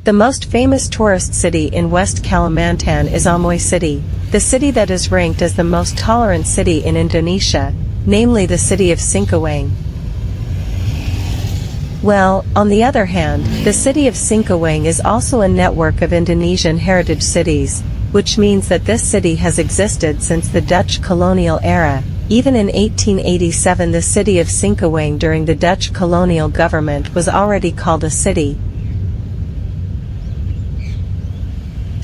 The most famous tourist city in West Kalimantan is Amoy City, the city that is ranked as the most tolerant city in Indonesia, namely the city of Singkawang. Well, on the other hand, the city of Singkawang is also a network of Indonesian heritage cities, which means that this city has existed since the Dutch colonial era. Even in 1887, the city of Singkawang during the Dutch colonial government was already called a city.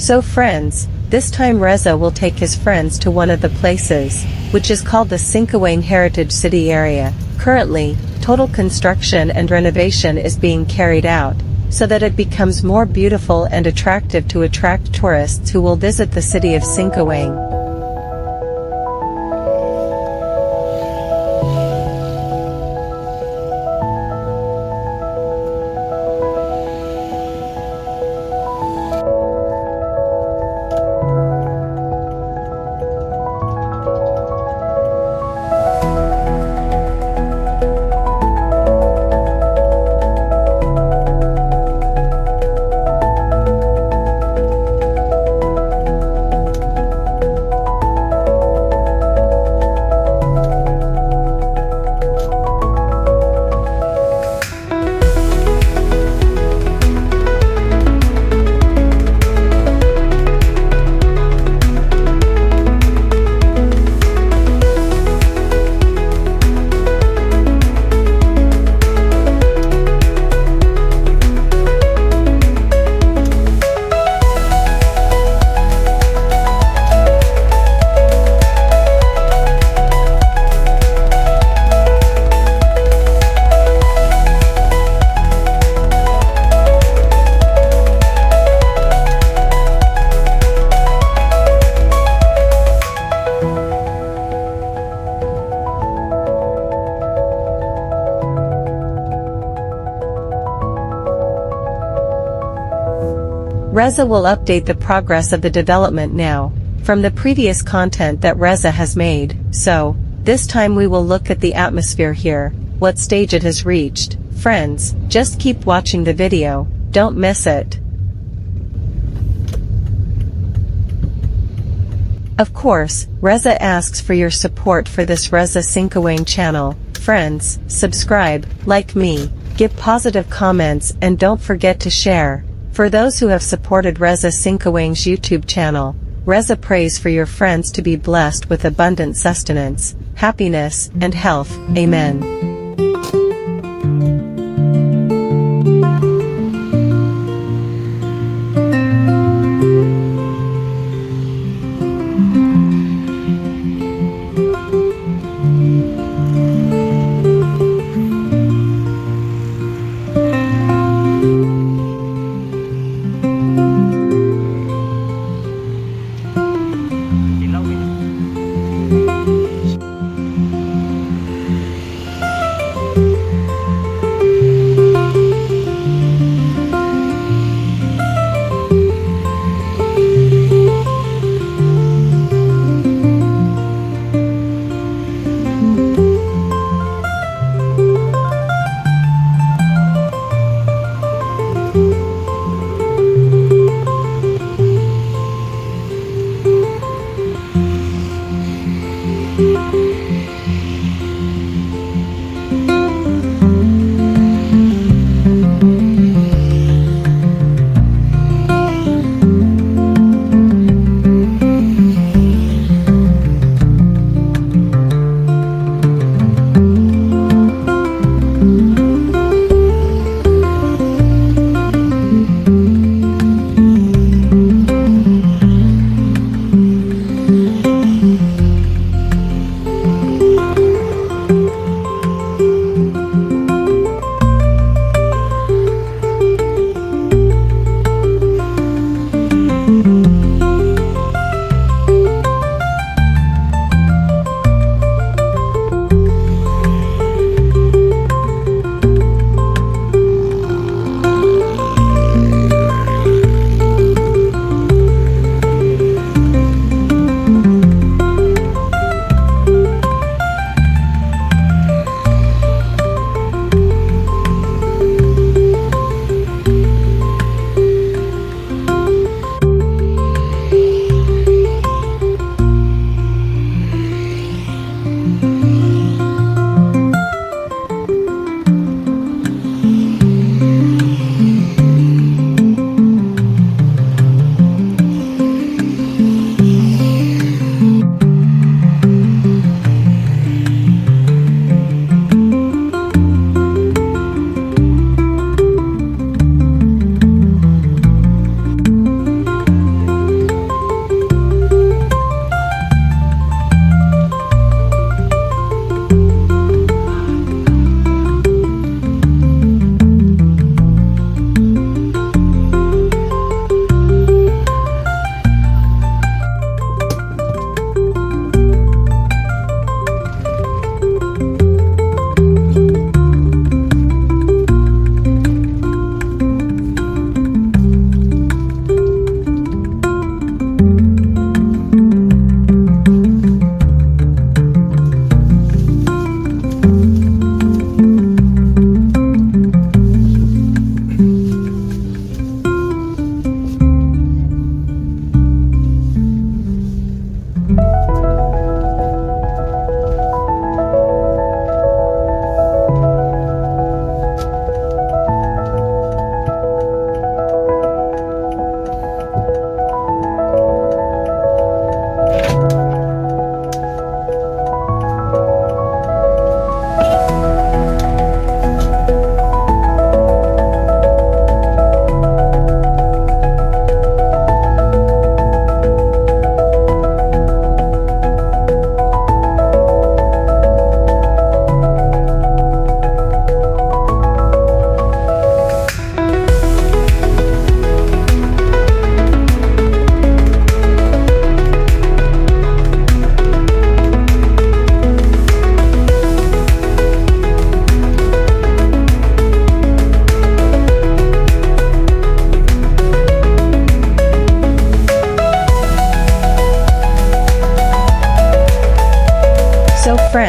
So friends, this time Reza will take his friends to one of the places, which is called the Singkawang Heritage City area. Currently, total construction and renovation is being carried out, so that it becomes more beautiful and attractive to attract tourists who will visit the city of Singkawang. Reza will update the progress of the development now, from the previous content that Reza has made, so, this time we will look at the atmosphere here, what stage it has reached. Friends, just keep watching the video, don't miss it. Of course, Reza asks for your support for this Reza Singkawang channel. Friends, subscribe, like me, give positive comments and don't forget to share. For those who have supported Reza Singkawang's YouTube channel, Reza prays for your friends to be blessed with abundant sustenance, happiness, and health. Amen. Thank you.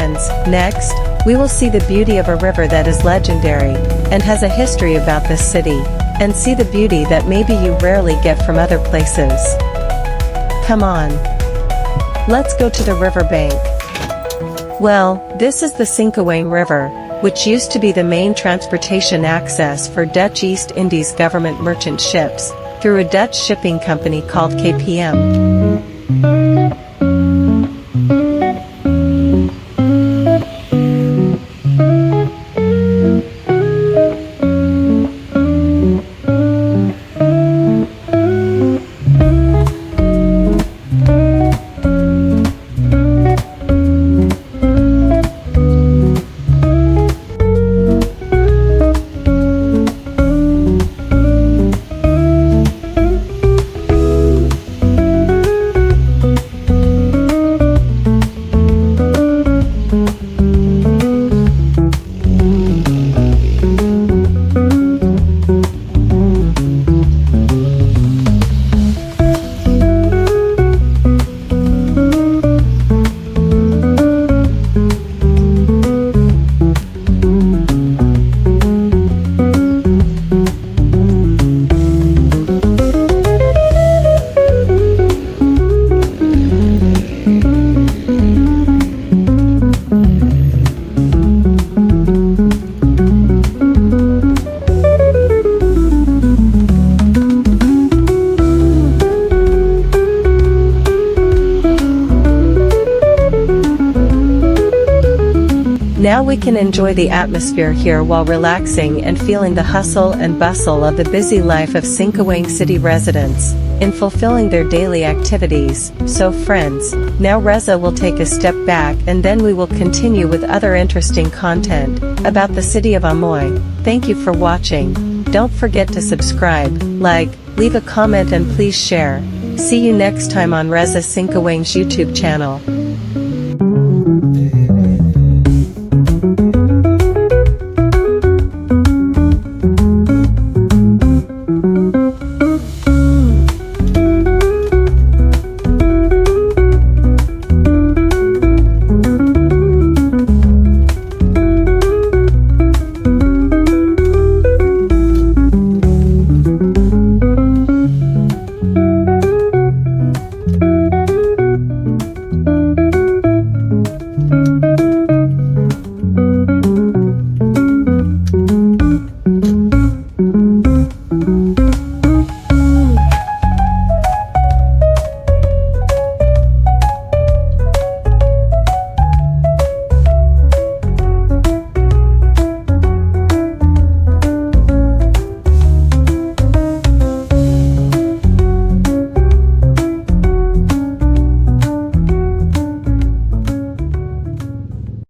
Friends, next, we will see the beauty of a river that is legendary, and has a history about this city, and see the beauty that maybe you rarely get from other places. Come on. Let's go to the riverbank. Well, this is the Singkawang River, which used to be the main transportation access for Dutch East Indies government merchant ships, through a Dutch shipping company called KPM. Now we can enjoy the atmosphere here while relaxing and feeling the hustle and bustle of the busy life of Singkawang City residents, in fulfilling their daily activities. So friends, now Reza will take a step back and then we will continue with other interesting content about the city of Amoy. Thank you for watching. Don't forget to subscribe, like, leave a comment and please share. See you next time on Reza Singkawang's YouTube channel.